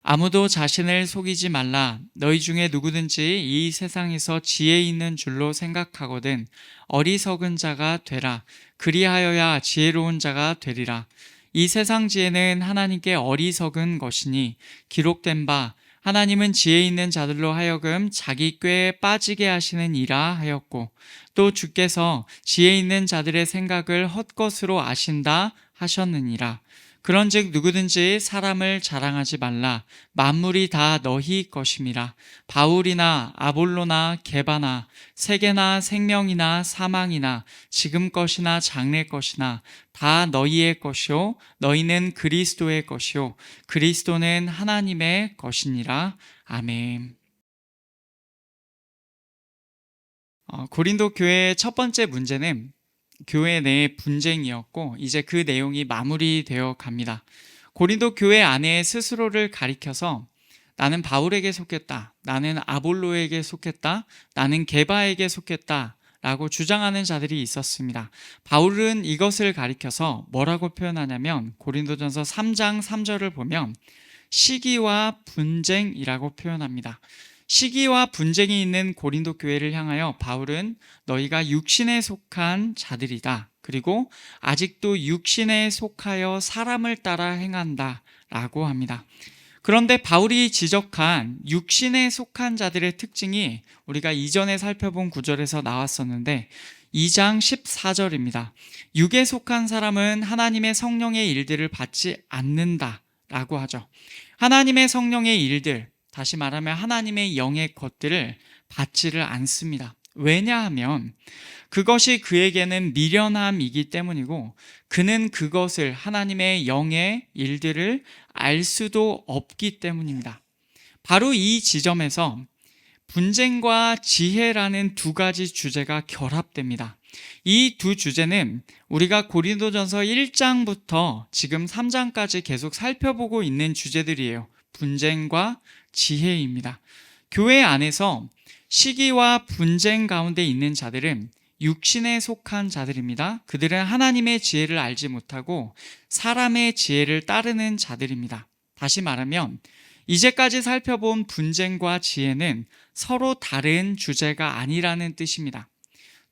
아무도 자신을 속이지 말라. 너희 중에 누구든지 이 세상에서 지혜 있는 줄로 생각하거든 어리석은 자가 되라. 그리하여야 지혜로운 자가 되리라. 이 세상 지혜는 하나님께 어리석은 것이니 기록된 바 하나님은 지혜 있는 자들로 하여금 자기 꾀에 빠지게 하시는 이라 하였고, 또 주께서 지혜 있는 자들의 생각을 헛것으로 아신다 하셨느니라. 그런즉 누구든지 사람을 자랑하지 말라. 만물이 다 너희 것임이라. 바울이나 아볼로나 게바나 세계나 생명이나 사망이나 지금 것이나 장래 것이나 다 너희의 것이요 너희는 그리스도의 것이요 그리스도는 하나님의 것이니라. 아멘. 고린도 교회의 첫 번째 문제는 교회 내 분쟁이었고, 이제 그 내용이 마무리되어 갑니다. 고린도 교회 안에 스스로를 가리켜서 나는 바울에게 속했다, 나는 아볼로에게 속했다, 나는 게바에게 속했다 라고 주장하는 자들이 있었습니다. 바울은 이것을 가리켜서 뭐라고 표현하냐면, 고린도전서 3장 3절을 보면 시기와 분쟁이라고 표현합니다. 시기와 분쟁이 있는 고린도 교회를 향하여 바울은 너희가 육신에 속한 자들이다, 그리고 아직도 육신에 속하여 사람을 따라 행한다 라고 합니다. 그런데 바울이 지적한 육신에 속한 자들의 특징이 우리가 이전에 살펴본 구절에서 나왔었는데 2장 14절입니다. 육에 속한 사람은 하나님의 성령의 일들을 받지 않는다 라고 하죠. 하나님의 성령의 일들, 다시 말하면 하나님의 영의 것들을 받지를 않습니다. 왜냐하면 그것이 그에게는 미련함이기 때문이고, 그는 그것을, 하나님의 영의 일들을 알 수도 없기 때문입니다. 바로 이 지점에서 분쟁과 지혜라는 두 가지 주제가 결합됩니다. 이 두 주제는 우리가 고린도전서 1장부터 지금 3장까지 계속 살펴보고 있는 주제들이에요. 분쟁과 지혜입니다. 교회 안에서 시기와 분쟁 가운데 있는 자들은 육신에 속한 자들입니다. 그들은 하나님의 지혜를 알지 못하고 사람의 지혜를 따르는 자들입니다. 다시 말하면 이제까지 살펴본 분쟁과 지혜는 서로 다른 주제가 아니라는 뜻입니다.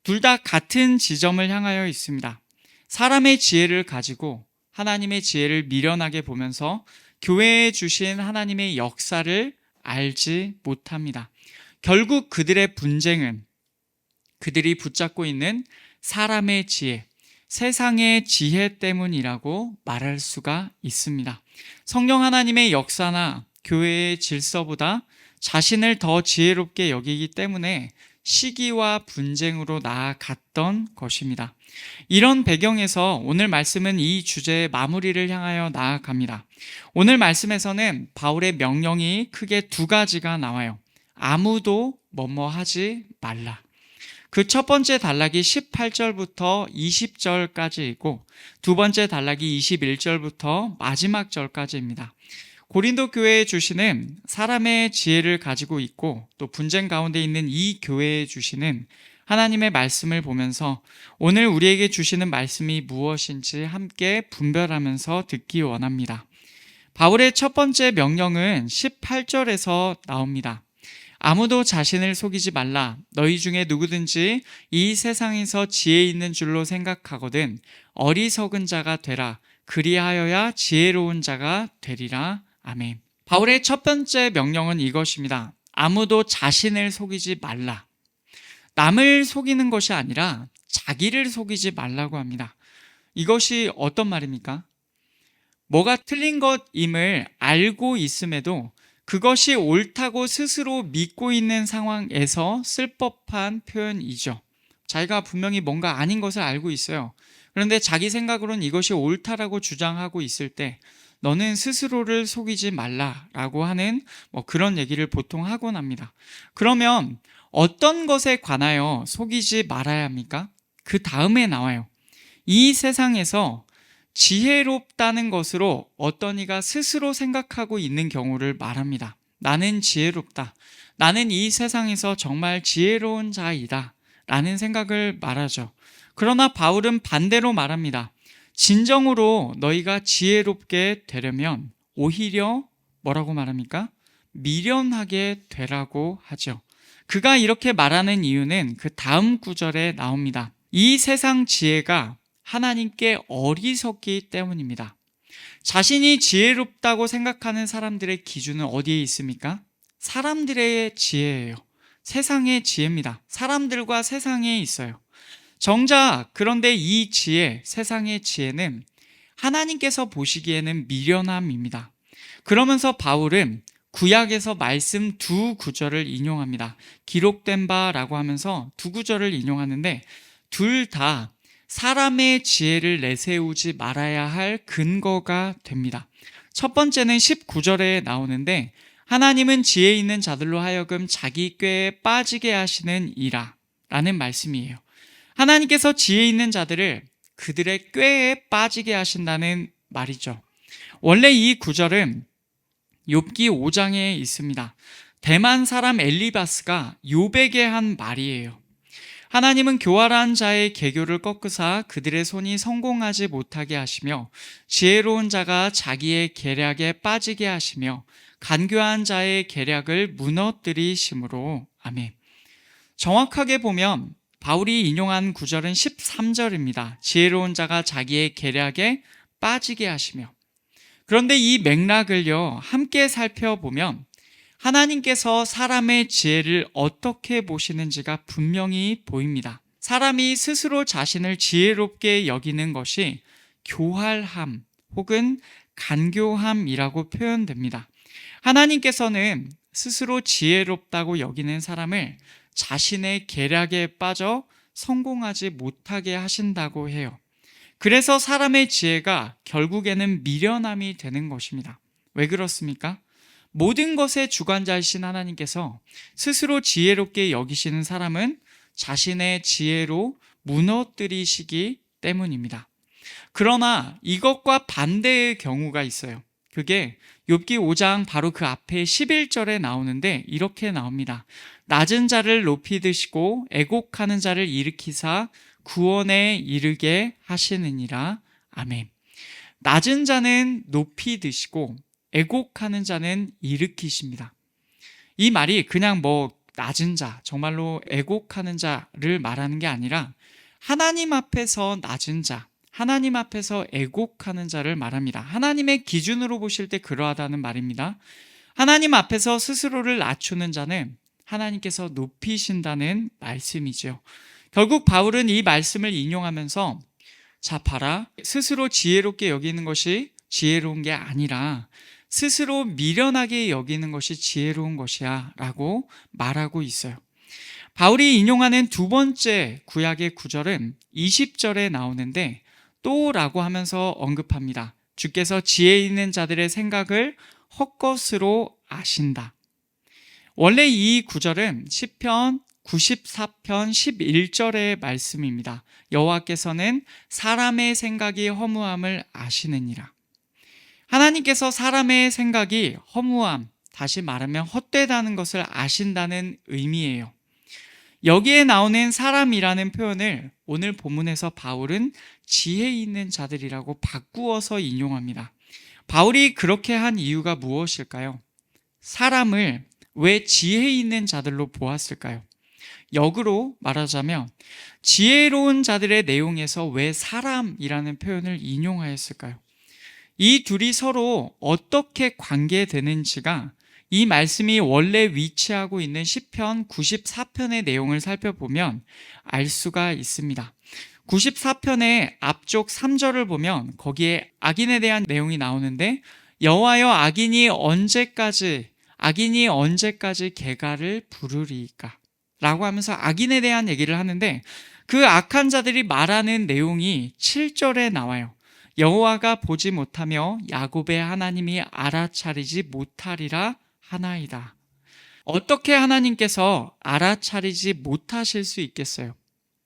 둘 다 같은 지점을 향하여 있습니다. 사람의 지혜를 가지고 하나님의 지혜를 미련하게 보면서 교회에 주신 하나님의 역사를 알지 못합니다. 결국 그들의 분쟁은 그들이 붙잡고 있는 사람의 지혜, 세상의 지혜 때문이라고 말할 수가 있습니다. 성령 하나님의 역사나 교회의 질서보다 자신을 더 지혜롭게 여기기 때문에 시기와 분쟁으로 나아갔던 것입니다. 이런 배경에서 오늘 말씀은 이 주제의 마무리를 향하여 나아갑니다. 오늘 말씀에서는 바울의 명령이 크게 두 가지가 나와요. 아무도 뭐뭐 하지 말라. 그 첫 번째 단락이 18절부터 20절까지이고 두 번째 단락이 21절부터 마지막 절까지입니다. 고린도 교회의 주시는 사람의 지혜를 가지고 있고, 또 분쟁 가운데 있는 이 교회의 주시는 하나님의 말씀을 보면서 오늘 우리에게 주시는 말씀이 무엇인지 함께 분별하면서 듣기 원합니다. 바울의 첫 번째 명령은 18절에서 나옵니다. 아무도 자신을 속이지 말라. 너희 중에 누구든지 이 세상에서 지혜 있는 줄로 생각하거든 어리석은 자가 되라. 그리하여야 지혜로운 자가 되리라. 아멘. 바울의 첫 번째 명령은 이것입니다. 아무도 자신을 속이지 말라. 남을 속이는 것이 아니라 자기를 속이지 말라고 합니다. 이것이 어떤 말입니까? 뭐가 틀린 것임을 알고 있음에도 그것이 옳다고 스스로 믿고 있는 상황에서 쓸 법한 표현이죠. 자기가 분명히 뭔가 아닌 것을 알고 있어요. 그런데 자기 생각으로는 이것이 옳다라고 주장하고 있을 때 너는 스스로를 속이지 말라라고 하는 그런 얘기를 보통 하곤 합니다. 그러면 어떤 것에 관하여 속이지 말아야 합니까? 그 다음에 나와요. 이 세상에서 지혜롭다는 것으로 어떤 이가 스스로 생각하고 있는 경우를 말합니다. 나는 지혜롭다. 나는 이 세상에서 정말 지혜로운 자이다. 라는 생각을 말하죠. 그러나 바울은 반대로 말합니다. 진정으로 너희가 지혜롭게 되려면 오히려 뭐라고 말합니까? 미련하게 되라고 하죠. 그가 이렇게 말하는 이유는 그 다음 구절에 나옵니다. 이 세상 지혜가 하나님께 어리석기 때문입니다. 자신이 지혜롭다고 생각하는 사람들의 기준은 어디에 있습니까? 사람들의 지혜예요. 세상의 지혜입니다. 사람들과 세상에 있어요. 정작 그런데 이 지혜, 세상의 지혜는 하나님께서 보시기에는 미련함입니다. 그러면서 바울은 구약에서 말씀 두 구절을 인용합니다. 기록된 바라고 하면서 두 구절을 인용하는데 둘 다 사람의 지혜를 내세우지 말아야 할 근거가 됩니다. 첫 번째는 19절에 나오는데 하나님은 지혜 있는 자들로 하여금 자기 꾀에 빠지게 하시는 이라 라는 말씀이에요. 하나님께서 지혜 있는 자들을 그들의 꾀에 빠지게 하신다는 말이죠. 원래 이 구절은 욥기 5장에 있습니다. 대만 사람 엘리바스가 욥에게 한 말이에요. 하나님은 교활한 자의 계교를 꺾으사 그들의 손이 성공하지 못하게 하시며 지혜로운 자가 자기의 계략에 빠지게 하시며 간교한 자의 계략을 무너뜨리심으로. 아멘. 정확하게 보면 바울이 인용한 구절은 13절입니다. 지혜로운 자가 자기의 계략에 빠지게 하시며. 그런데 이 맥락을요, 함께 살펴보면 하나님께서 사람의 지혜를 어떻게 보시는지가 분명히 보입니다. 사람이 스스로 자신을 지혜롭게 여기는 것이 교활함 혹은 간교함이라고 표현됩니다. 하나님께서는 스스로 지혜롭다고 여기는 사람을 자신의 계략에 빠져 성공하지 못하게 하신다고 해요. 그래서 사람의 지혜가 결국에는 미련함이 되는 것입니다. 왜 그렇습니까? 모든 것의 주관자이신 하나님께서 스스로 지혜롭게 여기시는 사람은 자신의 지혜로 무너뜨리시기 때문입니다. 그러나 이것과 반대의 경우가 있어요. 그게 욥기 5장 바로 그 앞에 11절에 나오는데 이렇게 나옵니다. 낮은 자를 높이 드시고 애곡하는 자를 일으키사 구원에 이르게 하시느니라. 아멘. 낮은 자는 높이 드시고 애곡하는 자는 일으키십니다. 이 말이 그냥 낮은 자, 정말로 애곡하는 자를 말하는 게 아니라 하나님 앞에서 낮은 자, 하나님 앞에서 애곡하는 자를 말합니다. 하나님의 기준으로 보실 때 그러하다는 말입니다. 하나님 앞에서 스스로를 낮추는 자는 하나님께서 높이신다는 말씀이죠. 결국 바울은 이 말씀을 인용하면서 자 봐라, 스스로 지혜롭게 여기는 것이 지혜로운 게 아니라 스스로 미련하게 여기는 것이 지혜로운 것이야 라고 말하고 있어요. 바울이 인용하는 두 번째 구약의 구절은 20절에 나오는데 또 라고 하면서 언급합니다. 주께서 지혜 있는 자들의 생각을 헛것으로 아신다. 원래 이 구절은 시편 94편 11절의 말씀입니다. 여호와께서는 사람의 생각이 허무함을 아시느니라. 하나님께서 사람의 생각이 허무함, 다시 말하면 헛되다는 것을 아신다는 의미예요. 여기에 나오는 사람이라는 표현을 오늘 본문에서 바울은 지혜 있는 자들이라고 바꾸어서 인용합니다. 바울이 그렇게 한 이유가 무엇일까요? 사람을 왜 지혜 있는 자들로 보았을까요? 역으로 말하자면 지혜로운 자들의 내용에서 왜 사람이라는 표현을 인용하였을까요? 이 둘이 서로 어떻게 관계되는지가 이 말씀이 원래 위치하고 있는 시편 94편의 내용을 살펴보면 알 수가 있습니다. 94편의 앞쪽 3절을 보면 거기에 악인에 대한 내용이 나오는데 여호와여 악인이 언제까지 개가를 부르리이까 라고 하면서 악인에 대한 얘기를 하는데 그 악한 자들이 말하는 내용이 7절에 나와요. 여호와가 보지 못하며 야곱의 하나님이 알아차리지 못하리라 하나이다. 어떻게 하나님께서 알아차리지 못하실 수 있겠어요?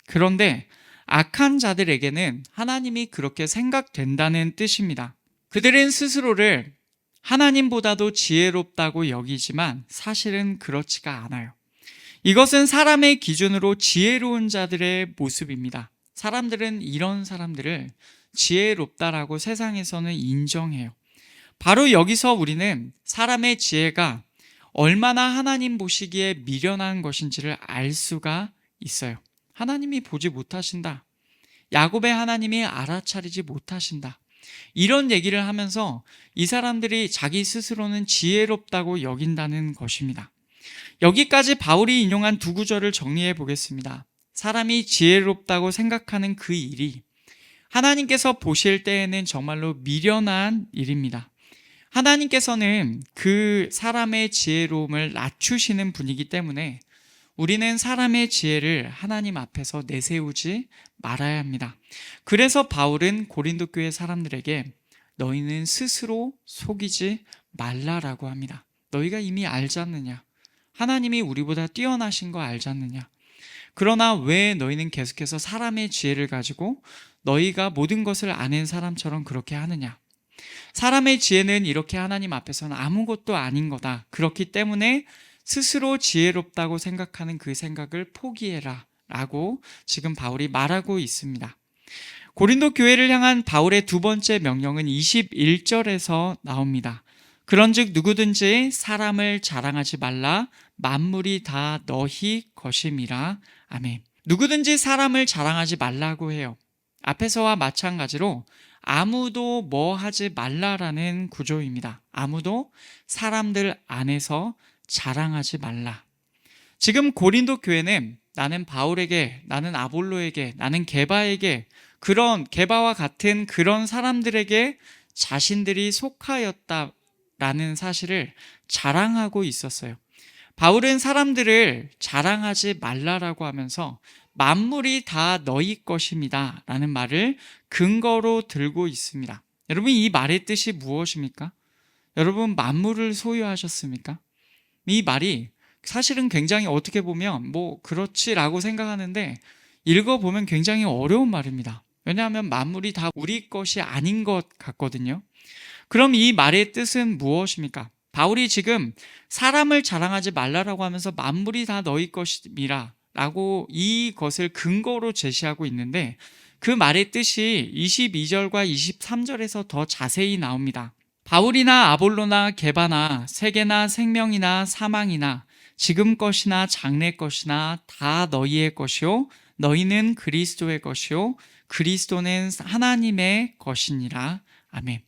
그런데 악한 자들에게는 하나님이 그렇게 생각된다는 뜻입니다. 그들은 스스로를 하나님보다도 지혜롭다고 여기지만 사실은 그렇지가 않아요. 이것은 사람의 기준으로 지혜로운 자들의 모습입니다. 사람들은 이런 사람들을 지혜롭다라고 세상에서는 인정해요. 바로 여기서 우리는 사람의 지혜가 얼마나 하나님 보시기에 미련한 것인지를 알 수가 있어요. 하나님이 보지 못하신다. 야곱의 하나님이 알아차리지 못하신다. 이런 얘기를 하면서 이 사람들이 자기 스스로는 지혜롭다고 여긴다는 것입니다. 여기까지 바울이 인용한 두 구절을 정리해 보겠습니다. 사람이 지혜롭다고 생각하는 그 일이 하나님께서 보실 때에는 정말로 미련한 일입니다. 하나님께서는 그 사람의 지혜로움을 낮추시는 분이기 때문에 우리는 사람의 지혜를 하나님 앞에서 내세우지 말아야 합니다. 그래서 바울은 고린도 교회 사람들에게 너희는 스스로 속이지 말라라고 합니다. 너희가 이미 알지 않느냐? 하나님이 우리보다 뛰어나신 거 알지 않느냐? 그러나 왜 너희는 계속해서 사람의 지혜를 가지고 너희가 모든 것을 아는 사람처럼 그렇게 하느냐? 사람의 지혜는 이렇게 하나님 앞에서는 아무것도 아닌 거다. 그렇기 때문에 스스로 지혜롭다고 생각하는 그 생각을 포기해라 라고 지금 바울이 말하고 있습니다. 고린도 교회를 향한 바울의 두 번째 명령은 21절에서 나옵니다. 그런즉 누구든지 사람을 자랑하지 말라. 만물이 다 너희 것임이라. 아멘. 누구든지 사람을 자랑하지 말라고 해요. 앞에서와 마찬가지로 아무도 뭐 하지 말라라는 구조입니다. 아무도 사람들 안에서 자랑하지 말라. 지금 고린도 교회는 나는 바울에게, 나는 아볼로에게, 나는 게바에게, 그런 게바와 같은 그런 사람들에게 자신들이 속하였다라는 사실을 자랑하고 있었어요. 바울은 사람들을 자랑하지 말라라고 하면서 만물이 다 너희 것입니다 라는 말을 근거로 들고 있습니다. 여러분, 이 말의 뜻이 무엇입니까? 여러분, 만물을 소유하셨습니까? 이 말이 사실은 굉장히 어떻게 보면 그렇지라고 생각하는데 읽어보면 굉장히 어려운 말입니다. 왜냐하면 만물이 다 우리 것이 아닌 것 같거든요. 그럼 이 말의 뜻은 무엇입니까? 바울이 지금 사람을 자랑하지 말라라고 하면서 만물이 다 너희 것이라 라고 이것을 근거로 제시하고 있는데 그 말의 뜻이 22절과 23절에서 더 자세히 나옵니다. 바울이나 아볼로나 게바나 세계나 생명이나 사망이나 지금 것이나 장래 것이나 다 너희의 것이요 너희는 그리스도의 것이요 그리스도는 하나님의 것이니라. 아멘.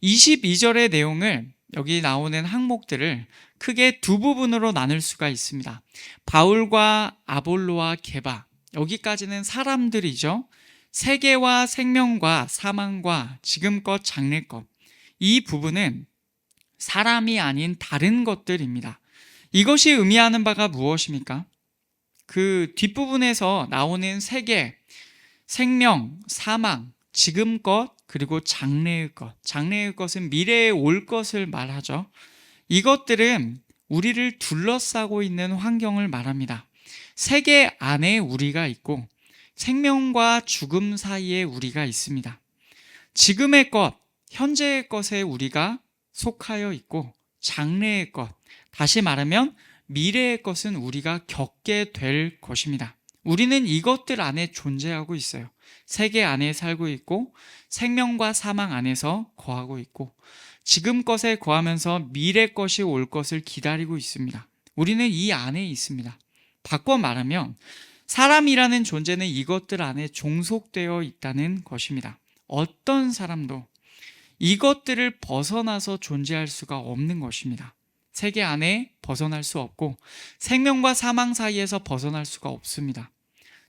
22절의 내용을 여기 나오는 항목들을 크게 두 부분으로 나눌 수가 있습니다. 바울과 아볼로와 게바, 여기까지는 사람들이죠. 세계와 생명과 사망과 지금껏 장래것, 이 부분은 사람이 아닌 다른 것들입니다. 이것이 의미하는 바가 무엇입니까? 그 뒷부분에서 나오는 세계, 생명, 사망, 지금껏, 그리고 장래의 것. 장래의 것은 미래에 올 것을 말하죠. 이것들은 우리를 둘러싸고 있는 환경을 말합니다. 세계 안에 우리가 있고 생명과 죽음 사이에 우리가 있습니다. 지금의 것, 현재의 것에 우리가 속하여 있고 장래의 것, 다시 말하면 미래의 것은 우리가 겪게 될 것입니다. 우리는 이것들 안에 존재하고 있어요. 세계 안에 살고 있고 생명과 사망 안에서 거하고 있고 지금 것에 거하면서 미래 것이 올 것을 기다리고 있습니다. 우리는 이 안에 있습니다. 바꿔 말하면 사람이라는 존재는 이것들 안에 종속되어 있다는 것입니다. 어떤 사람도 이것들을 벗어나서 존재할 수가 없는 것입니다. 세계 안에 벗어날 수 없고 생명과 사망 사이에서 벗어날 수가 없습니다.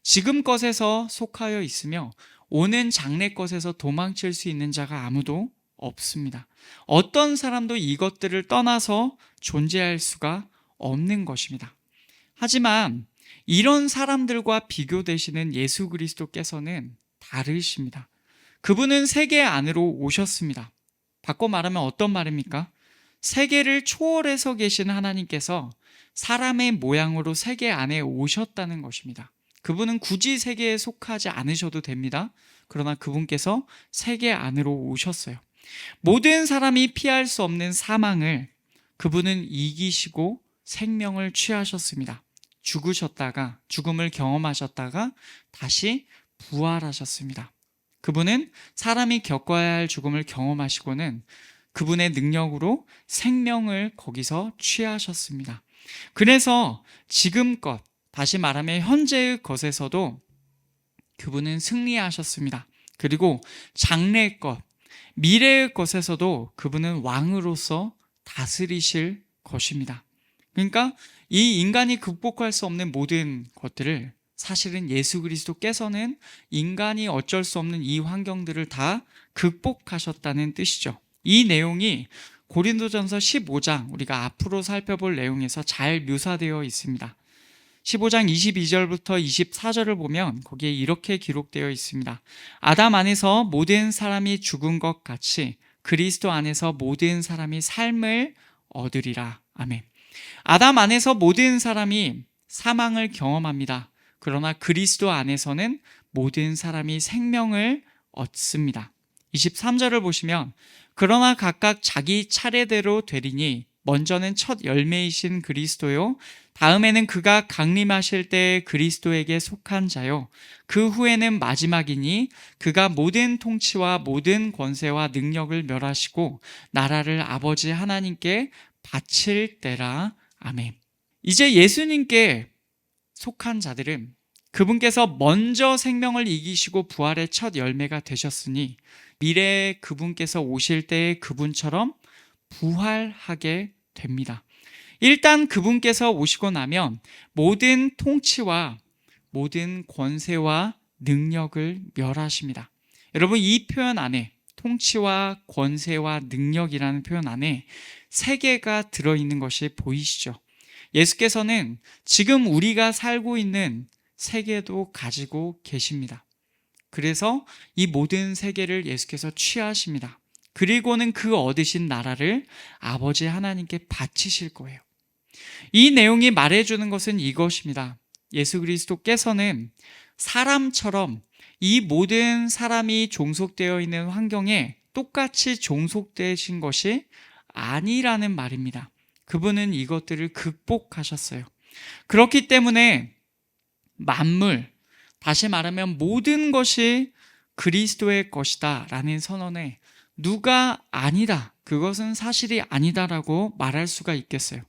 지금 것에서 속하여 있으며 오는 장래 것에서 도망칠 수 있는 자가 아무도 없습니다. 어떤 사람도 이것들을 떠나서 존재할 수가 없는 것입니다. 하지만 이런 사람들과 비교되시는 예수 그리스도께서는 다르십니다. 그분은 세계 안으로 오셨습니다. 바꿔 말하면 어떤 말입니까? 세계를 초월해서 계신 하나님께서 사람의 모양으로 세계 안에 오셨다는 것입니다. 그분은 굳이 세계에 속하지 않으셔도 됩니다. 그러나 그분께서 세계 안으로 오셨어요. 모든 사람이 피할 수 없는 사망을 그분은 이기시고 생명을 취하셨습니다. 죽으셨다가 죽음을 경험하셨다가 다시 부활하셨습니다. 그분은 사람이 겪어야 할 죽음을 경험하시고는 그분의 능력으로 생명을 거기서 취하셨습니다. 그래서 지금껏, 다시 말하면 현재의 것에서도 그분은 승리하셨습니다. 그리고 장래의 것, 미래의 것에서도 그분은 왕으로서 다스리실 것입니다. 그러니까 이 인간이 극복할 수 없는 모든 것들을 사실은 예수 그리스도께서는 인간이 어쩔 수 없는 이 환경들을 다 극복하셨다는 뜻이죠. 이 내용이 고린도전서 15장, 우리가 앞으로 살펴볼 내용에서 잘 묘사되어 있습니다. 15장 22절부터 24절을 보면 거기에 이렇게 기록되어 있습니다. 아담 안에서 모든 사람이 죽은 것 같이 그리스도 안에서 모든 사람이 삶을 얻으리라. 아멘. 아담 안에서 모든 사람이 사망을 경험합니다. 그러나 그리스도 안에서는 모든 사람이 생명을 얻습니다. 23절을 보시면 그러나 각각 자기 차례대로 되리니 먼저는 첫 열매이신 그리스도요, 다음에는 그가 강림하실 때 그리스도에게 속한 자요, 그 후에는 마지막이니 그가 모든 통치와 모든 권세와 능력을 멸하시고 나라를 아버지 하나님께 바칠 때라. 아멘. 이제 예수님께 속한 자들은 그분께서 먼저 생명을 이기시고 부활의 첫 열매가 되셨으니 미래에 그분께서 오실 때의 그분처럼 부활하게 됩니다. 일단 그분께서 오시고 나면 모든 통치와 모든 권세와 능력을 멸하십니다. 여러분, 이 표현 안에, 통치와 권세와 능력이라는 표현 안에 세 개가 들어있는 것이 보이시죠? 예수께서는 지금 우리가 살고 있는 세계도 가지고 계십니다. 그래서 이 모든 세계를 예수께서 취하십니다. 그리고는 그 얻으신 나라를 아버지 하나님께 바치실 거예요. 이 내용이 말해주는 것은 이것입니다. 예수 그리스도께서는 사람처럼 이 모든 사람이 종속되어 있는 환경에 똑같이 종속되신 것이 아니라는 말입니다. 그분은 이것들을 극복하셨어요. 그렇기 때문에 만물, 다시 말하면 모든 것이 그리스도의 것이다 라는 선언에 누가 아니다, 그것은 사실이 아니다라고 말할 수가 있겠어요.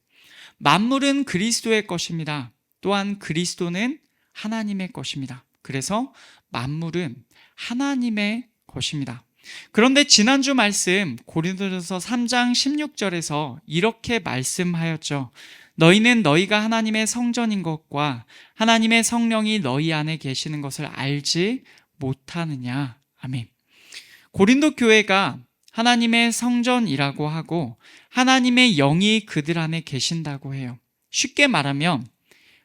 만물은 그리스도의 것입니다. 또한 그리스도는 하나님의 것입니다. 그래서 만물은 하나님의 것입니다. 그런데 지난주 말씀 고린도전서 3장 16절에서 이렇게 말씀하였죠. 너희는 너희가 하나님의 성전인 것과 하나님의 성령이 너희 안에 계시는 것을 알지 못하느냐. 아멘. 고린도 교회가 하나님의 성전이라고 하고 하나님의 영이 그들 안에 계신다고 해요. 쉽게 말하면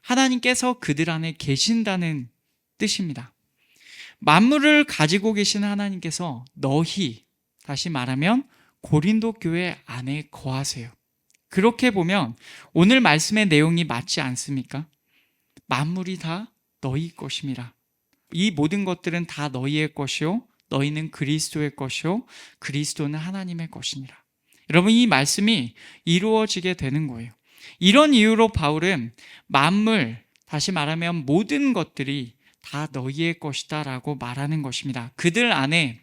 하나님께서 그들 안에 계신다는 뜻입니다. 만물을 가지고 계신 하나님께서 너희, 다시 말하면 고린도 교회 안에 거하세요. 그렇게 보면 오늘 말씀의 내용이 맞지 않습니까? 만물이 다 너희 것임이라. 이 모든 것들은 다 너희의 것이요, 너희는 그리스도의 것이요, 그리스도는 하나님의 것이니라. 여러분, 이 말씀이 이루어지게 되는 거예요. 이런 이유로 바울은 만물, 다시 말하면 모든 것들이 다 너희의 것이다 라고 말하는 것입니다. 그들 안에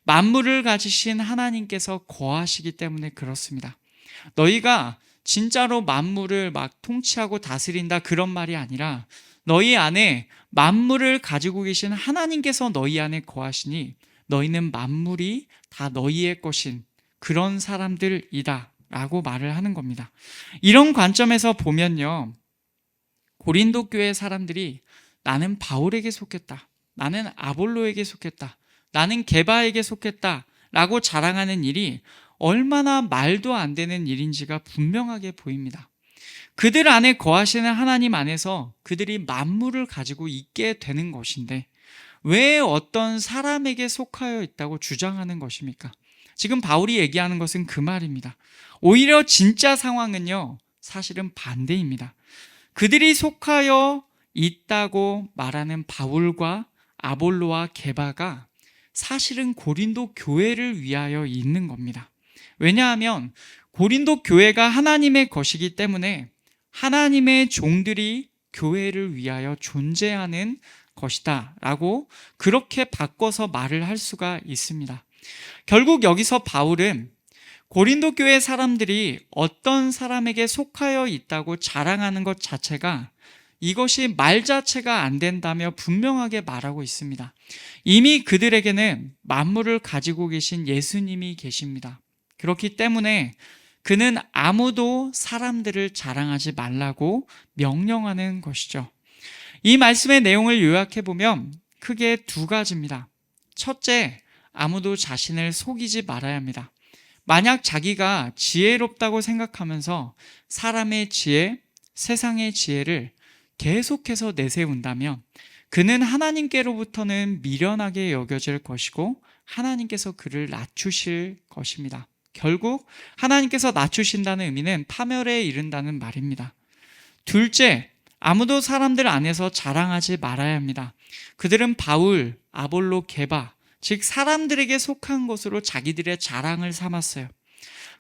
만물을 가지신 하나님께서 거하시기 때문에 그렇습니다. 너희가 진짜로 만물을 막 통치하고 다스린다 그런 말이 아니라 너희 안에 만물을 가지고 계신 하나님께서 너희 안에 거하시니 너희는 만물이 다 너희의 것인 그런 사람들이다 라고 말을 하는 겁니다. 이런 관점에서 보면요, 고린도 교회 사람들이 나는 바울에게 속했다, 나는 아볼로에게 속했다, 나는 게바에게 속했다 라고 자랑하는 일이 얼마나 말도 안 되는 일인지가 분명하게 보입니다. 그들 안에 거하시는 하나님 안에서 그들이 만물을 가지고 있게 되는 것인데 왜 어떤 사람에게 속하여 있다고 주장하는 것입니까? 지금 바울이 얘기하는 것은 그 말입니다. 오히려 진짜 상황은요, 사실은 반대입니다. 그들이 속하여 있다고 말하는 바울과 아볼로와 게바가 사실은 고린도 교회를 위하여 있는 겁니다. 왜냐하면 고린도 교회가 하나님의 것이기 때문에 하나님의 종들이 교회를 위하여 존재하는 것이다 라고 그렇게 바꿔서 말을 할 수가 있습니다. 결국 여기서 바울은 고린도 교회 사람들이 어떤 사람에게 속하여 있다고 자랑하는 것 자체가 이것이 말 자체가 안 된다며 분명하게 말하고 있습니다. 이미 그들에게는 만물을 가지고 계신 예수님이 계십니다. 그렇기 때문에 그는 아무도 사람들을 자랑하지 말라고 명령하는 것이죠. 이 말씀의 내용을 요약해 보면 크게 두 가지입니다. 첫째, 아무도 자신을 속이지 말아야 합니다. 만약 자기가 지혜롭다고 생각하면서 사람의 지혜, 세상의 지혜를 계속해서 내세운다면 그는 하나님께로부터는 미련하게 여겨질 것이고 하나님께서 그를 낮추실 것입니다. 결국 하나님께서 낮추신다는 의미는 파멸에 이른다는 말입니다. 둘째, 아무도 사람들 안에서 자랑하지 말아야 합니다. 그들은 바울, 아볼로, 게바, 즉 사람들에게 속한 것으로 자기들의 자랑을 삼았어요.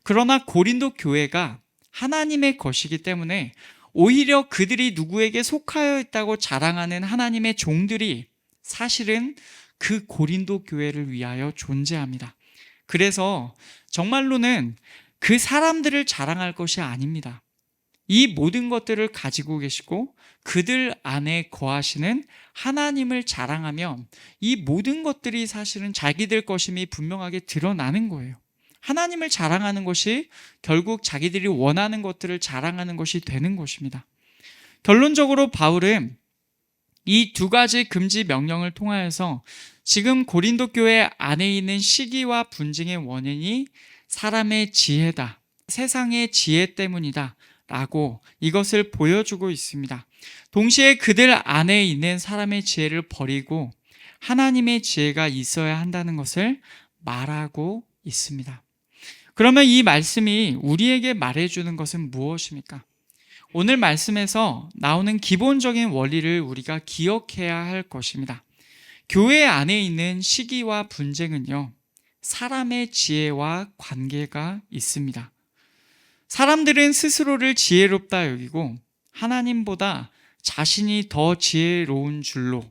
그러나 고린도 교회가 하나님의 것이기 때문에 오히려 그들이 누구에게 속하여 있다고 자랑하는 하나님의 종들이 사실은 그 고린도 교회를 위하여 존재합니다. 그래서 정말로는 그 사람들을 자랑할 것이 아닙니다. 이 모든 것들을 가지고 계시고 그들 안에 거하시는 하나님을 자랑하면 이 모든 것들이 사실은 자기들 것임이 분명하게 드러나는 거예요. 하나님을 자랑하는 것이 결국 자기들이 원하는 것들을 자랑하는 것이 되는 것입니다. 결론적으로 바울은 이 두 가지 금지 명령을 통하여서 지금 고린도 교회 안에 있는 시기와 분쟁의 원인이 사람의 지혜다, 세상의 지혜 때문이다 라고 이것을 보여주고 있습니다. 동시에 그들 안에 있는 사람의 지혜를 버리고 하나님의 지혜가 있어야 한다는 것을 말하고 있습니다. 그러면 이 말씀이 우리에게 말해주는 것은 무엇입니까? 오늘 말씀에서 나오는 기본적인 원리를 우리가 기억해야 할 것입니다. 교회 안에 있는 시기와 분쟁은요, 사람의 지혜와 관계가 있습니다. 사람들은 스스로를 지혜롭다 여기고 하나님보다 자신이 더 지혜로운 줄로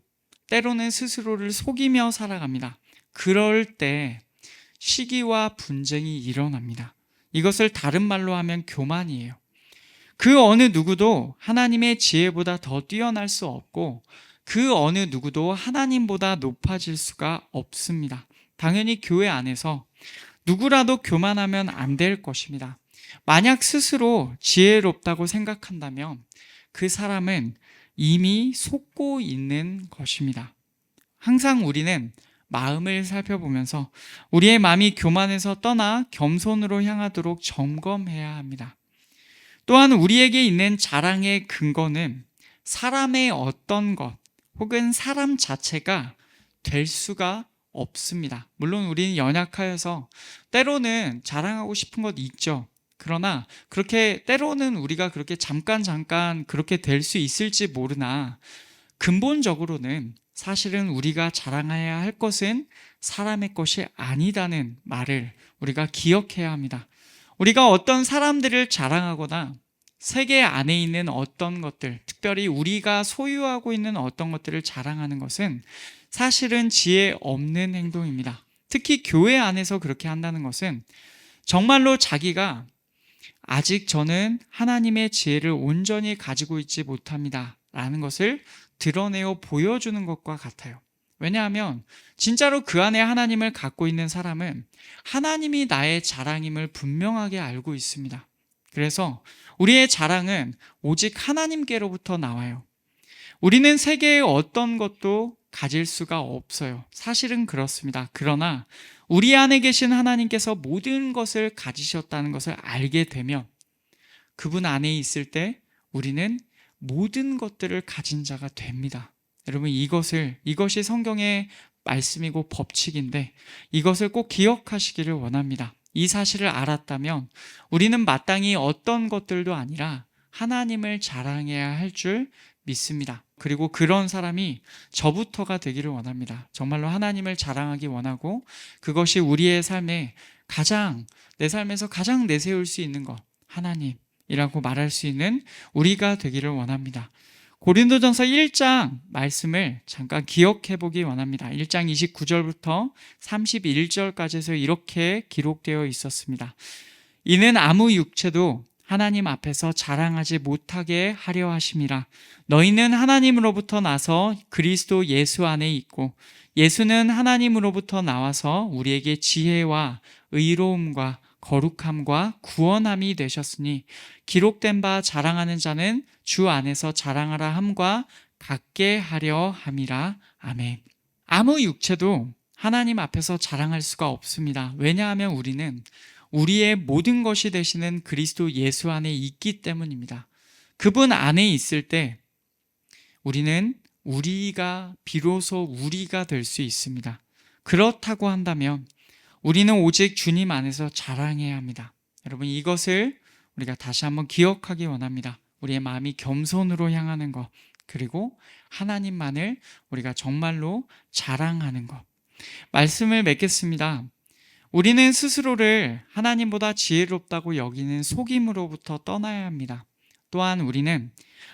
때로는 스스로를 속이며 살아갑니다. 그럴 때 시기와 분쟁이 일어납니다. 이것을 다른 말로 하면 교만이에요. 그 어느 누구도 하나님의 지혜보다 더 뛰어날 수 없고 그 어느 누구도 하나님보다 높아질 수가 없습니다. 당연히 교회 안에서 누구라도 교만하면 안 될 것입니다. 만약 스스로 지혜롭다고 생각한다면 그 사람은 이미 속고 있는 것입니다. 항상 우리는 마음을 살펴보면서 우리의 마음이 교만에서 떠나 겸손으로 향하도록 점검해야 합니다. 또한 우리에게 있는 자랑의 근거는 사람의 어떤 것 혹은 사람 자체가 될 수가 없습니다. 물론 우리는 연약하여서 때로는 자랑하고 싶은 것 있죠. 그러나 그렇게 때로는 우리가 그렇게 잠깐 그렇게 될 수 있을지 모르나 근본적으로는 사실은 우리가 자랑해야 할 것은 사람의 것이 아니다는 말을 우리가 기억해야 합니다. 우리가 어떤 사람들을 자랑하거나 세계 안에 있는 어떤 것들, 특별히 우리가 소유하고 있는 어떤 것들을 자랑하는 것은 사실은 지혜 없는 행동입니다. 특히 교회 안에서 그렇게 한다는 것은 정말로 자기가 아직 저는 하나님의 지혜를 온전히 가지고 있지 못합니다 라는 것을 드러내어 보여주는 것과 같아요. 왜냐하면 진짜로 그 안에 하나님을 갖고 있는 사람은 하나님이 나의 자랑임을 분명하게 알고 있습니다. 그래서 우리의 자랑은 오직 하나님께로부터 나와요. 우리는 세계의 어떤 것도 가질 수가 없어요. 사실은 그렇습니다. 그러나 우리 안에 계신 하나님께서 모든 것을 가지셨다는 것을 알게 되면 그분 안에 있을 때 우리는 모든 것들을 가진 자가 됩니다. 여러분 이것이 성경의 말씀이고 법칙인데 이것을 꼭 기억하시기를 원합니다. 이 사실을 알았다면 우리는 마땅히 어떤 것들도 아니라 하나님을 자랑해야 할 줄 믿습니다. 그리고 그런 사람이 저부터가 되기를 원합니다. 정말로 하나님을 자랑하기 원하고 그것이 우리의 삶에 내 삶에서 가장 내세울 수 있는 것 하나님이라고 말할 수 있는 우리가 되기를 원합니다. 고린도전서 1장 말씀을 잠깐 기억해 보기 원합니다. 1장 29절부터 31절까지에서 이렇게 기록되어 있었습니다. 이는 아무 육체도 하나님 앞에서 자랑하지 못하게 하려 하심이라. 너희는 하나님으로부터 나서 그리스도 예수 안에 있고 예수는 하나님으로부터 나와서 우리에게 지혜와 의로움과 거룩함과 구원함이 되셨으니 기록된 바 자랑하는 자는 주 안에서 자랑하라 함과 같게 하려 함이라. 아멘. 아무 육체도 하나님 앞에서 자랑할 수가 없습니다. 왜냐하면 우리는 우리의 모든 것이 되시는 그리스도 예수 안에 있기 때문입니다. 그분 안에 있을 때 우리는 비로소 우리가 될 수 있습니다. 그렇다고 한다면 우리는 오직 주님 안에서 자랑해야 합니다. 여러분, 이것을 우리가 다시 한번 기억하기 원합니다. 우리의 마음이 겸손으로 향하는 것, 그리고 하나님만을 우리가 정말로 자랑하는 것. 말씀을 맺겠습니다. 우리는 스스로를 하나님보다 지혜롭다고 여기는 속임으로부터 떠나야 합니다. 또한 우리는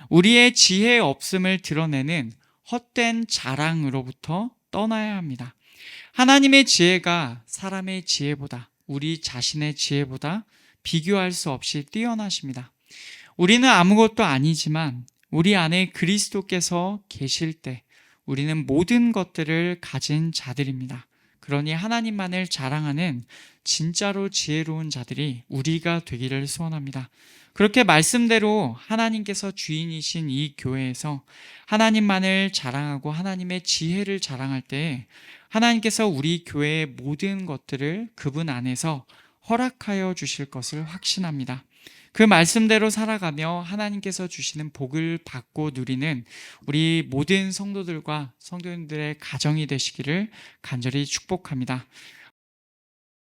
우리의 지혜 없음을 드러내는 헛된 자랑으로부터 떠나야 합니다. 하나님의 지혜가 사람의 지혜보다, 우리 자신의 지혜보다 비교할 수 없이 뛰어나십니다. 우리는 아무것도 아니지만 우리 안에 그리스도께서 계실 때 우리는 모든 것들을 가진 자들입니다. 그러니 하나님만을 자랑하는 진짜로 지혜로운 자들이 우리가 되기를 소원합니다. 그렇게 말씀대로 하나님께서 주인이신 이 교회에서 하나님만을 자랑하고 하나님의 지혜를 자랑할 때 하나님께서 우리 교회의 모든 것들을 그분 안에서 허락하여 주실 것을 확신합니다. 그 말씀대로 살아가며 하나님께서 주시는 복을 받고 누리는 우리 모든 성도들과 성도님들의 가정이 되시기를 간절히 축복합니다.